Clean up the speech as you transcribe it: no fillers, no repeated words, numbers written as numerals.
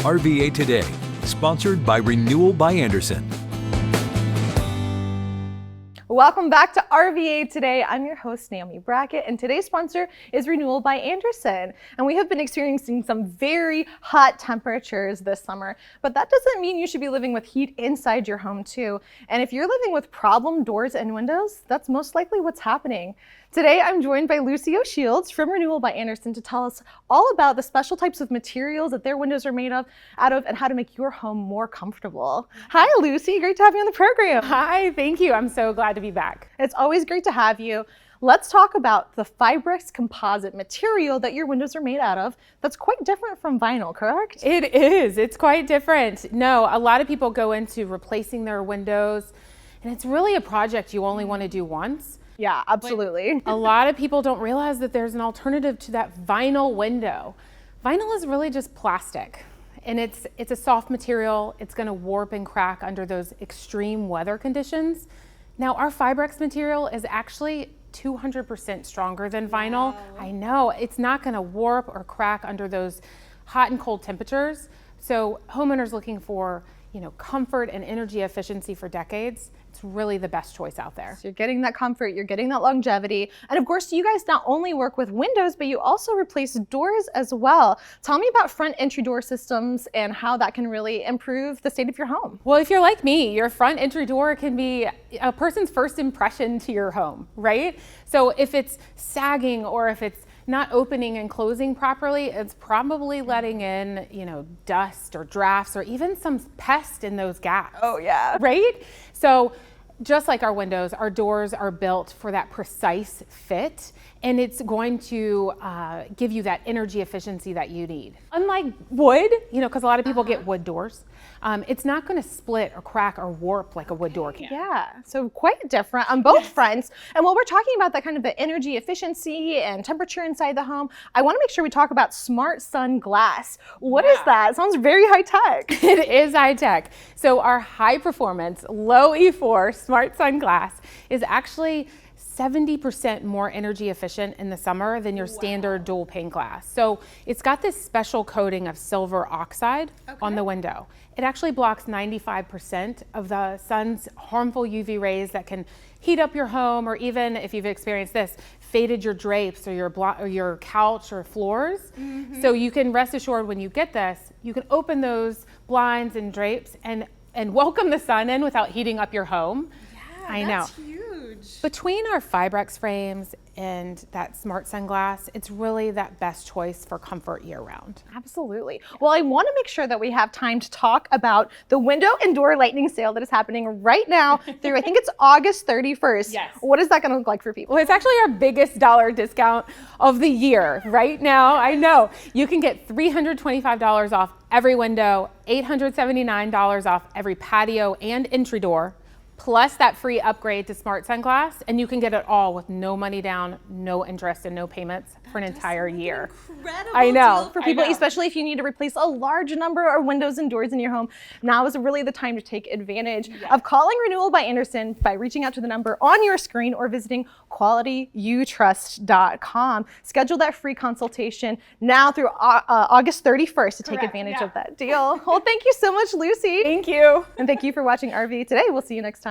RVA Today, sponsored by Renewal by Andersen. Welcome back to RVA Today. I'm your host, Naomi Brackett, and today's sponsor is Renewal by Andersen. And we have been experiencing some very hot temperatures this summer, but that doesn't mean you should be living with heat inside your home too. And if you're living with problem doors and windows, that's most likely what's happening. Today, I'm joined by Lucy O'Shields from Renewal by Andersen to tell us all about the special types of materials that their windows are made out of and how to make your home more comfortable. Hi, Lucy. Great to have you on the program. Hi, thank you. I'm so glad to be back. It's always great to have you. Let's talk about the Fibrex composite material that your windows are made out of. That's quite different from vinyl, correct? It is. It's quite different. No, a lot of people go into replacing their windows, and it's really a project you only want to do once. Yeah, absolutely. A lot of people don't realize that there's an alternative to that vinyl window. Vinyl is really just plastic, and it's a soft material. It's going to warp and crack under those extreme weather conditions. Now, our Fibrex material is actually 200% stronger than vinyl. Wow. I know, it's not going to warp or crack under those hot and cold temperatures. So homeowners looking for, comfort and energy efficiency for decades, it's really the best choice out there. So you're getting that comfort, you're getting that longevity. And of course, you guys not only work with windows, but you also replace doors as well. Tell me about front entry door systems and how that can really improve the state of your home. Well, if you're like me, your front entry door can be a person's first impression to your home, right? So if it's sagging or if it's not opening and closing properly, it's probably letting in, dust or drafts or even some pest in those gaps. Oh yeah. Right? So just like our windows, our doors are built for that precise fit, and it's going to give you that energy efficiency that you need. Unlike wood, because a lot of people get wood doors, it's not going to split or crack or warp like a wood door can. Yeah, so quite different on both fronts. And while we're talking about that kind of the energy efficiency and temperature inside the home, I want to make sure we talk about smart sun glass. What is that? It sounds very high tech. It is high tech. So our high performance, low E4 smart sun glass is actually 70% more energy efficient in the summer than your standard dual pane glass. So it's got this special coating of silver oxide on the window. It actually blocks 95% of the sun's harmful UV rays that can heat up your home, or even if you've experienced this, faded your drapes or your couch or floors. Mm-hmm. So you can rest assured when you get this, you can open those blinds and drapes and welcome the sun in without heating up your home. Yeah, I know. That's huge. Between our Fibrex frames and that smart sunglass, it's really that best choice for comfort year round. Absolutely. Well, I want to make sure that we have time to talk about the window and door lightning sale that is happening right now through, I think it's August 31st. Yes. What is that going to look like for people? Well, it's actually our biggest dollar discount of the year right now. I know. You can get $325 off every window, $879 off every patio and entry door, plus that free upgrade to smart sunglass, and you can get it all with no money down, no interest, and no payments for an entire year. Incredible I know. deal for people, especially if you need to replace a large number of windows and doors in your home. Now is really the time to take advantage of calling Renewal by Andersen by reaching out to the number on your screen or visiting qualityyoutrust.com. Schedule that free consultation now through August 31st to take advantage of that deal. Well, thank you so much, Lucy. Thank you. And thank you for watching RVA Today. We'll see you next time.